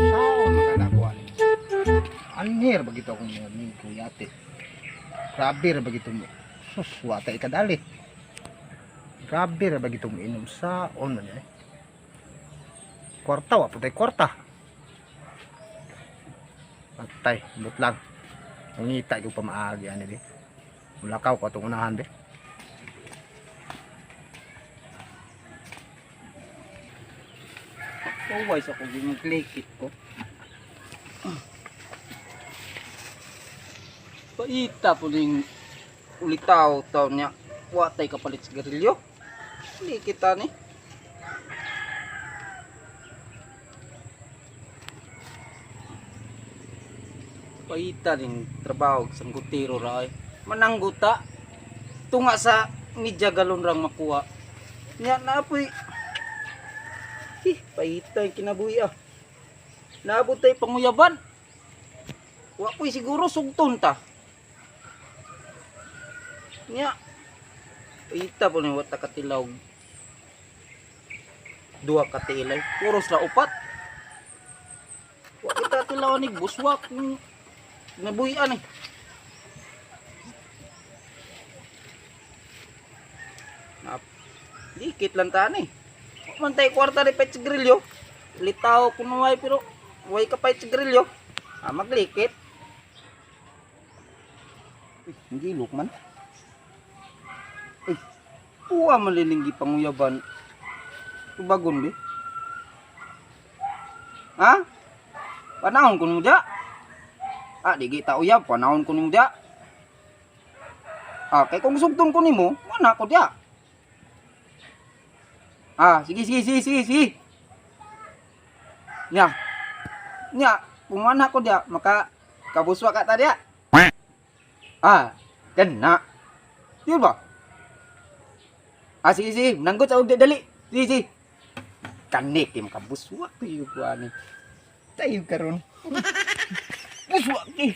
Sao maganakuan? Anher begitu akong mga amigo yate. Grabe ra begitu mo. Sus, wata ikadali. Grabe ra begitu mo inom sa man eh. Kwarta wa putay kwarta. Patay, but lang. Ngita yung pamaagi ani di. Mulakaw ko atong unahan be. Always ako mag-click ko. Paita po ning ulitaw taon niya. Watay kapalit sigarilyo. Hindi kita ni. Paita ning trabaho sa gutiro ra ay. Manangguta. Tunga sa media galon rang makuha. Nya napoy. Paita yung kinabuhi ah. Naabot tayo panguyaban. Wa ko'y siguro sugton ta. Nya. Paita po na wata katilaw. Dua katilay. Puros na upat. Wa kita tilaw ni buswak. Nabuhian eh. Dikit lang ta ni. Mantay kwarta ni pet grilyo. Litaw kuno way pero way ka pet grilyo. Maglikit. Hindi lukman. Uwa malilinggi panguyaban. Tubagon di. Ha? Panahon kuno dia. Di kita uyab panahon kuno dia. Kay kung sugton ko nimo, mana ko dia. Sige. Nya. Kung mana ko dia, maka kabuswa ka ta dia. Kena. Di ba? Sige, nanggut sa ugde dali. Sige. Kanik ti makabuswa to yu ko ani. Tayo karon. Buswa ki.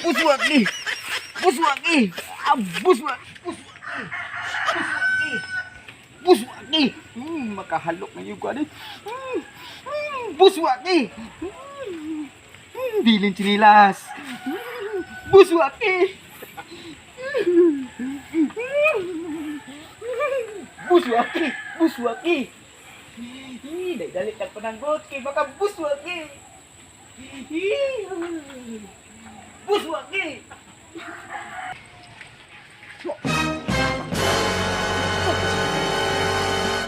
Buswaki. Makahalok na yung gani. Buswaki. Dilin chinilas. Buswaki. Dali kang pananggot kay baka buswaki. Buswaki.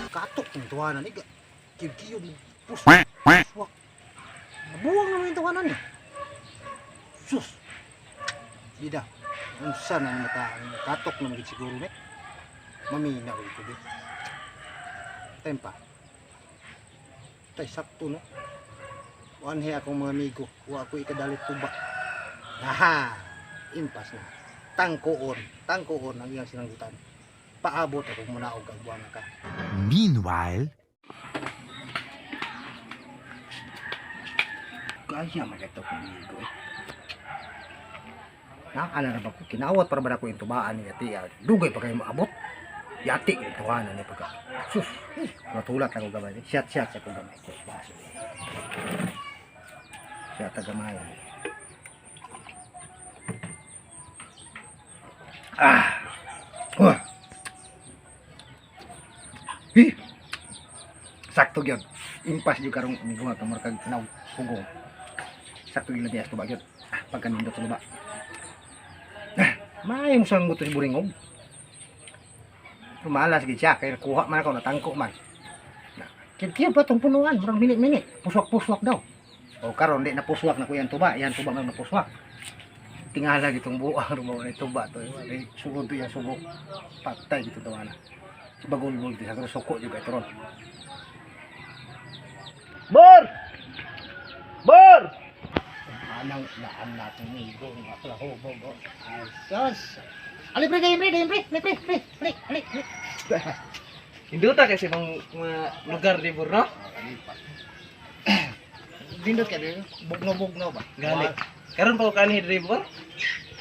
Katok ng tuwanan ni kiyo mo puswak. Nabuwang naman yung tuwanan ni. Sus. Bida. Unsa na katok naman siguro ni. Mamina ko di. Tempa. Tay sakto no. Wanhe akong mga amigo. Wa ako ikadalit tuba. Impas na. Tangkoon ang iyang sinanggutan. Paabot ako muna og agbuan ka. Meanwhile, kaya magato ko amigo eh. Nakakala na ba ko kinawat para ba ako yung tubaan ni Yati. Dugay pa kayo maabot. Yati yung tuwanan ni pagka. Sus. Matulat ako gamay. Shot sa ko gamay ko. Shot sa gamay. Sakto gyud. Impas jud karong bunga kamarkag tanaw pugong. Sakto gyud lagi ato ba gyud. Pagkanindot sa luba. Mayong sanggot si buringog. Malas gid siya kay kuha man ako natangko man. Kaya ba tong punuan murang minit-minit. Puswak-puswak daw. O karon di na puswak na ko yan tuba man na puswak. Tingala gitong buang rumaw na tuba to. Sugod to yan sugo. Patay gito to ana. Bagol-gol di sa suko juga ito ron. Bor! Anang laan natin ni Igo nga pala ho. Ayos. Ali pre. Hinduta kasi mga lugar di Bor, no? Dindot ka din. Bugno ba? Gali. Karon pa ko kanhi di Bor?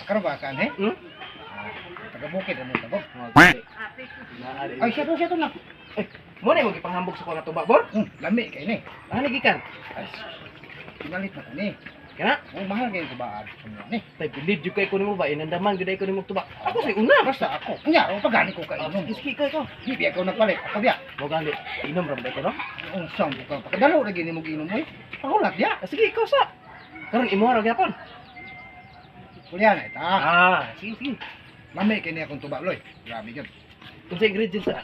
Karon ba kan he? Taga bukid ano ta ba? Gali. Ay siya to lang. Mo na mo gipanghambog sa kuha nga tuba, bor. Lami kay ni. Ano gikan? Ay, pinalit na ko ni. Kana? Mahal kay tubaan sa ni. Tay bilid jud kay ko nimo ba inandaman gyud ay ko nimo tuba. Ako say una. Basta ako. Kunya, o pagani ko kay inom. Iski ko ikaw. Di biya ko nagpalit. Ako biya. Mo gali. Inom ra ba ko no? Ang siyang buka. Pagkadalo na gini mo ginom mo. Pakulat ya. Ah, sige ikaw sa. Karon imo ra gyapon. Kunya na ita. Sige sige. Lami kay ni akong tuba loy. Grabe gyud. Kung sa ingredients sa.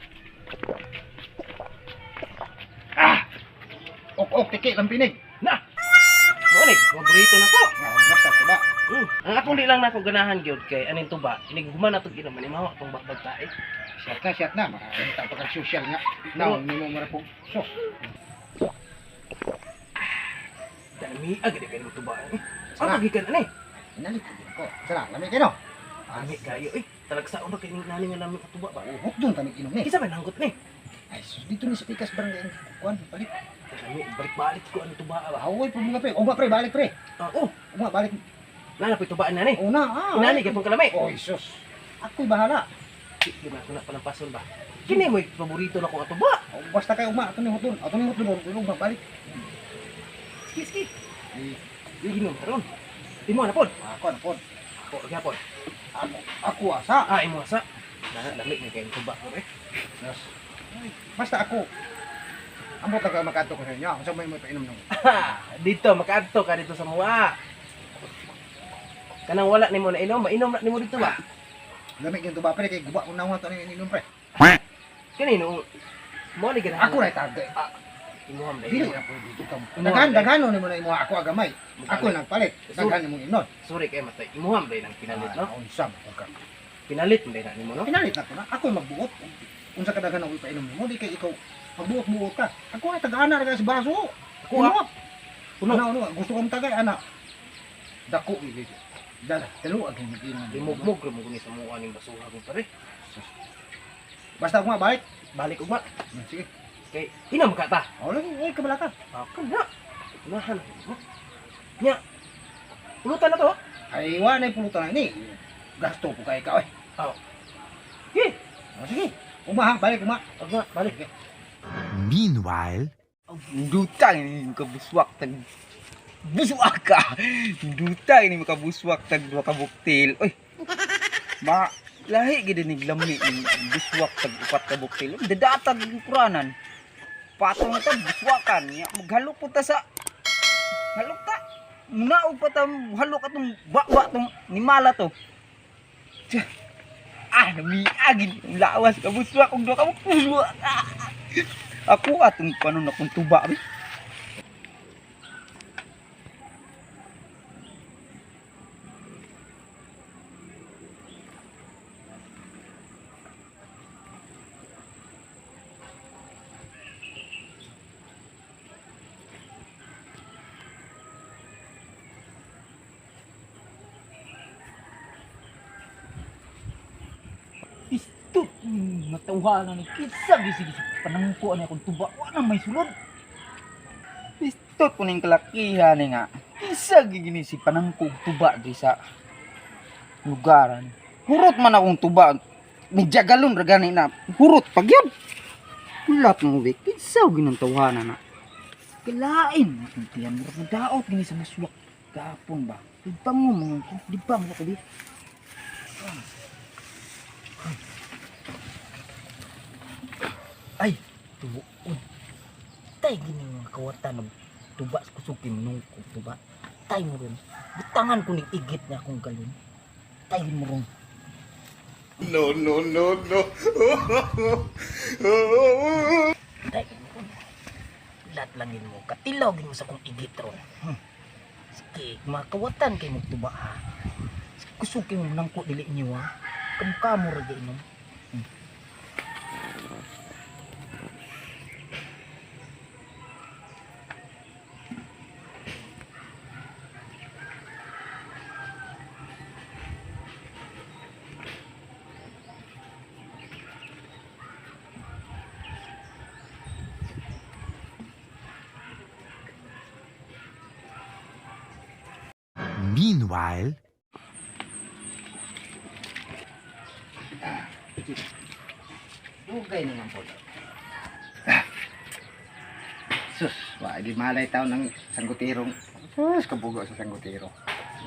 Ok tiki lang pinig. Na. Mo ni paborito na ko. Basta tuba. Ang akong di lang na akong ganahan gyud kay aning tuba, inighuman na tong inom ani mawa tong bagbag tae. Syat na. Makakita pa kag social nga. Now, nimo mo ra po. So, Dami agad kay mo tuba. Sa pagikan ani. pinalit ko. Sana, lami kay no. Ami kayo talagsa uno kay nani nga namin katuba ba. Huk dun tanig inom ni. Kisa man hanggot ni. Ay, sus, dito ni sa pikas barangay. Kuan, palit. Kami balik-balik ko ano tuba ba. Away po mga pre. O nga pre, balik pre. Oh, O nga, balik. nana pa tubaan na ni. Una, Inani kay pong kalami. Oh, sus. Ako'y bahala. Di na ko na palampason ba. Kini mo paborito na ko katuba. O, basta kayo uma, ato ni hutun. Ato ni hutun, ulog balik. Sige. Ginom karon. Imo na pod. Ako, ano po. Ko gyapon. Ako asa. Imo sa. Nana dami ni kay tuba ko eh. Yes. Basta ako. Amo taga makato ko sa inyo. Asa may mo painom nung. Dito makaadto ka dito sa mua. Kanang wala nimo na inom, mainom na nimo dito ba? Lamig yung tuba pre, kay guba kung nawa to ni inom pre. Kanino? Mo ni ganahan. Ako na tagay. Imuham na Dili inom. na po dito ka. Inuha, Daghan ni mo na imo ako agamay. Ako nagpalit. Daghan mo inon. Sorry kay matay. Imuham ba nang pinalit no? Unsam ka. Pinalit ba na nimo no? Pinalit na ko na. Ako magbuot. Unsa ka daghan ako ipainom nimo, di kay ikaw magbuot-buot ka. Ako na taga-ana ra sa baso. Ako ha? Puno. Ano, gusto kong tagay ana. Dako ili. Dala, telu ang inom. Limugmog ra mo guni sa mua ning basuha ko pare. Basta ako balik. Balik ugma. Sige. Kay inam ka ta. O lagi, ay kabala ka. Ako na. Unahan mo. Nya. Ulutan na to. Ay wa na pulutan ni. Gasto po kay ka oy. Sige. Sige. Umahang balik uma. Ugma, balik. Meanwhile, Dutang ini makabuswak tag buswak ka. Dutang ini makabuswak tag duha ka buktil. Oy. Ma lahi gid ni lami ni buswak tag upat ka buktil. Dadatag ang kuranan. Patong ta buswakan nya maghalo po ta sa halok ta. Munaog pa ta halok atong bakwa tong nimala to. Tiyah. Namiagin lawas ka buswak og duha ka buswak. Ako atong panon akong tuba ri. Istut, matawanan ni kisa bisig panangko ani akong tuba. Wala may sulod. Istot ko ning kalakihan ni nga. Isa gigini si panangkog tuba di sa lugaran. Hurot man akong tuba. Medya galon ra gani na. Hurot pagyud. Ulat mo wik. Isa ginang tawanan na. Kilain akong tiyan mo daot gini sa muswak. Gapon ba? Di ba mo di ba mo ko di? Ay, tubuod. Tay gini mga kawatan ng tuba sa kusuki menungko tuba. Tay mo ron. Butangan ko ning igit na akong galon. Tay mo ron. Tay mo ron. Lat langin mo. Katilaw gini mo sa akong igit ron. Sige, mga kawatan kay mo tuba ha. Kusuki mo menungko dili niyo ha. Kamukha mo rin inom. meanwhile, Dugay naman po. Sus, wa di malay taon ng sanggutirong. Sus, kabugo sa sanggutiro.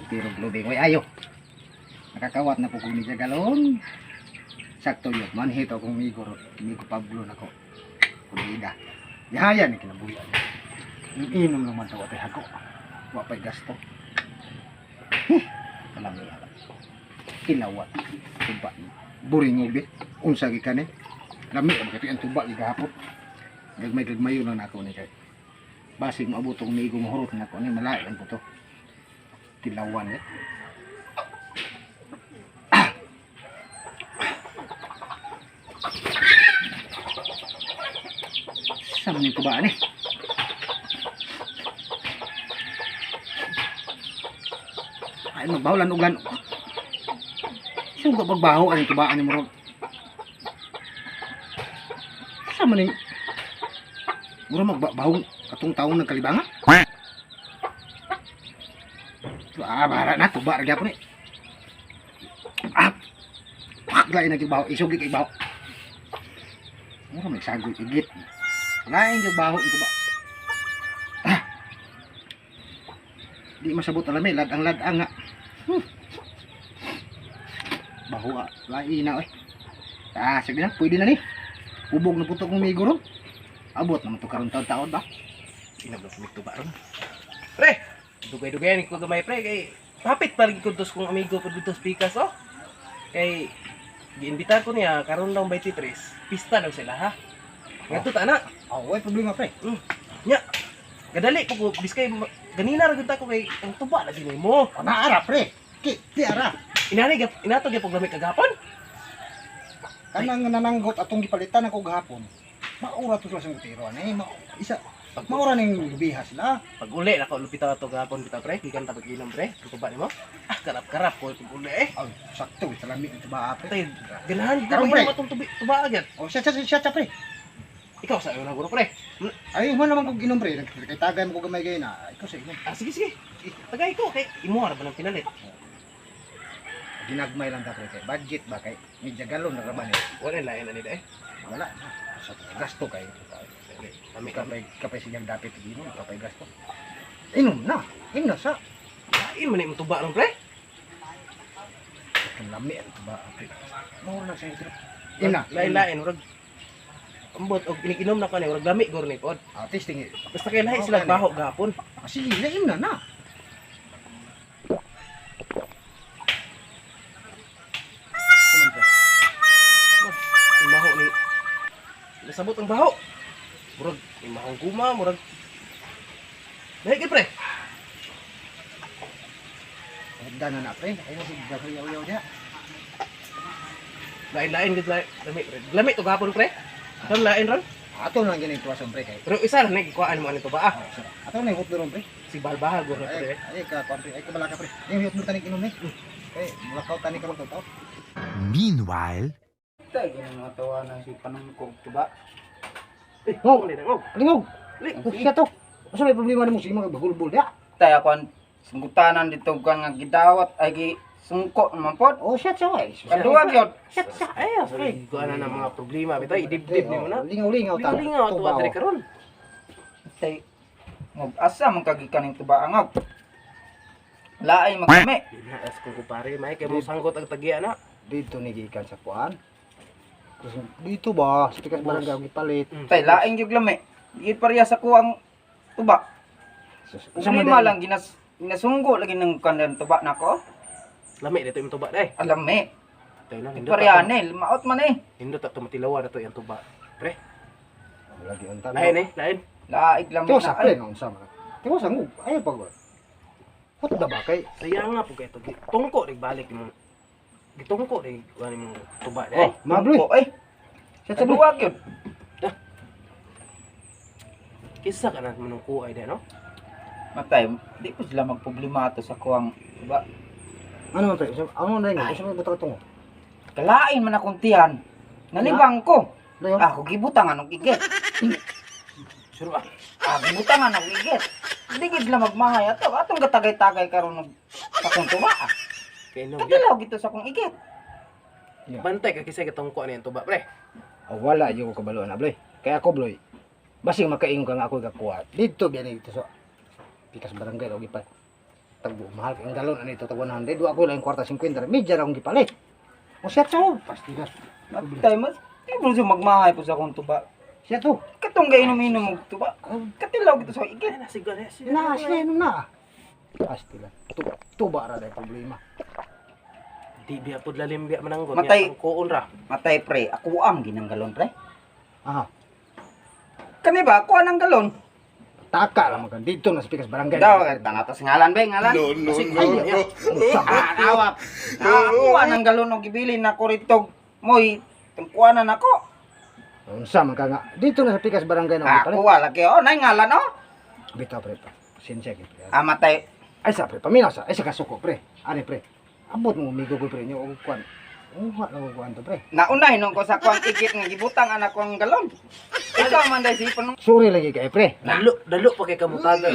Tirog lubing. Uy, ayo. Nakakawat na po kung ni Jagalon. Sakto yun. Manhito akong migo Pablo na ko. Kumida. Yahaya ni kinabuya. Inom naman tawa tayo hago. Wapay gasto. Kalami alam. Kinawat. Tuba. Buring ubi. Unsa gikan eh. Lami ang kati ang tuba gigahapot. Gagmay-gagmayo na ako ni kay. Basig maabutong migo mahurot na ako ni malayan po to. Tilawan eh. Sama ni tuba ni. Ay magbahulan og lan. Sino ba magbaho ang tubaan ni mo? Sama ni. Mura magbaho katong taon ng kalibangan. Bara na tuba ra gyapon ni. Lain na baho, isugi kay baho. Mura may sagoy igit. Lain yung baho ito ba? Di masabot alam eh, ladang nga. Baho lain na eh. Sige na, pwede na ni. Ubog na putok ng migo ron. Abot naman ito karon taon ba? Inablok ito ba ron? Pre! Dugay-dugay ko gamay pre kay hapit pa rin ko dos kong amigo ko dito speakers oh. Kay giimbita ko niya karon lang 23. Pista daw sila ha. Ngadto ta na. Way problema pre. Nya. Kadali ko biskay ganina ra gyud ko kay ang tuba lagi nimo. Naara pre. Ti ara. Inani inato gyud paglamig kagapon. Kanang nananggot atong gipalitan ako gahapon. Maura to sa tiro ani. Isa maura ning lubiha sila. Pag uli na ko lupita to gahapon kita pre, gikan ta pag-inom pre. Ang tuba nimo. Karap-karap ko pag uli eh. Ay, sakto salami ito ba pre. Tay ganahan gyud Karon, ko pre. matong tuba agad. Oh, siya pre. Ikaw sa una guro pre. Ay, mo naman kog inom pre. Kay tagay mo ko gamay gay na. Ikaw sa inom. Sige. Tagay ko kay imo ra ba nang pinalit. Ginagmay lang ta pre kay budget ba kay medya galon na raman eh. Wala lain ani dai. Wala. Sa gasto kay. Kami Kapay sinyang dapit inom, kapay gasto. Inom na sa. lain man imong tuba ron pre. Ang lami ang tuba pre. Mo na sa ito. Ina, Lain urag ambot og iniginom na kani urag lami gor ni pod. testing. Basta kay lahi sila baho gahapon. Sige, lain na. Saman pre. Ang baho ni nasabot ang baho. Murag imahang guma, murag lahi gid pre. Hagdan na pre. Ayo sige, yaw niya. Lain gid lami pre. Lami to gahapon pre. Kan lain ron. Ato lang gini tuwasan pre kay. Pero isa lang nagikuan mo ani to ba? Ato na hot ron pre. Si balbaha gor na pre. Ay ka konti, ay ka balaka pre. Yung hot mo tanik inom ni. Kay mulakaw tani ka magtaw. Meanwhile, Tay ganun mga tawanan si panungkog, diba? Ngog, Ngog. lingog. Siya to. Asa may problema nimo sige magagulbul dia? Tay ako ang sungkutanan dito kan nga gidawat ay gi sungko naman pod. Oh, siya ay. Kaduwa gyud. Ay, pre. Kuan na mga problema bitaw idibdib nimo na. Lingaw-lingaw ta. Lingaw to ba karon? Tay ngog asa man kagikan ning tuba angog. Laay magkami. As ko pare, may kay mo sanggot ang tagiya na. Dito ni gikan sa kuan. Dito ba? Sa tikas barangay ang gipalit. Tay laing gyud lami. Di pareha sa kuang tuba. Problema lang ginasunggo lagi ng kandan tuba nako. Lami dito imong tuba dai. Alami. Tay na Di pareha ni, maot man eh. Hindot ta tumatilawa na to yang tuba. Pre, Lagi unta. lain. Laig lami Tiyo na sa ay. pre unsa man. Tiyo sa ngug. Ayo pag. Hot da ba kay? Sayang nga po kay to. Tungko rig balik mo. Gitungko rig kuan imong tuba Oh, dai. mabloy. Ko ay. Siya sa Kaduwa gyud. Kisa ka na manong kuay dai no? Matay, di ko sila magproblema to sa kuang tuba. Ano man pre? Ano na nga? Isa may butak tungo. Kalain man akong tiyan. Nalibang ko. Dayon. Ako gibutangan og igit. Sure ba? Gibutangan og igit. Di gid sila magmahay ato. Atong gatagay-tagay karon og akong tuba. Kay no. Kadilaw gito sa akong igit. Bantay ka kisay katungko ani ang tuba pre. Oh, wala yung ko kabalo na bloy. Kaya ako bloy. Basing makaingon ka nga ako ikakuha. Dito biyan dito so. Pikas barangay daw gipat. Tagbo mahal ang galon ani to tag 100. Wa ko lang kwarta 50. Medya ra akong gipalit. O siya to, pastigas. Matay mas. Di mo siya magmahay po sa akong tuba. Siya to. Katong gainom-inom mo tuba. Katilaw kita sa igit. Ay, siguro. Na, siya na. Pastilan. Tuba ra day problema. Di biya pod lalim biya mananggon. Matay. Ang kuon ra. Matay pre, ako am ginang galon pre. Aha. Kani ba, kuha ng galon. Taka lang magan dito na sa pikas barangay. Daw, tangatos ngalan be, ngalan. Awap. Kuha ng galon o gibilin na ko rito. Moy, tungkuanan ako. Unsa man ka nga. Dito na sa pikas barangay na Ako wala kayo, nay ngalan o. Bitaw pre. Sinsya gid. Matay. Ay sa pre, paminaw sa. Ay sa kasuko pre. Ani pre. Abot mo umigo ko pre nyo og kwan. Uha na ko kwan to pre. Naunay nung ko sa kuang igit nga gibutang anak ko ang galon. Ikaw man dahil sipon. Sorry lagi kay pre. Dalo pa kay kamutagan.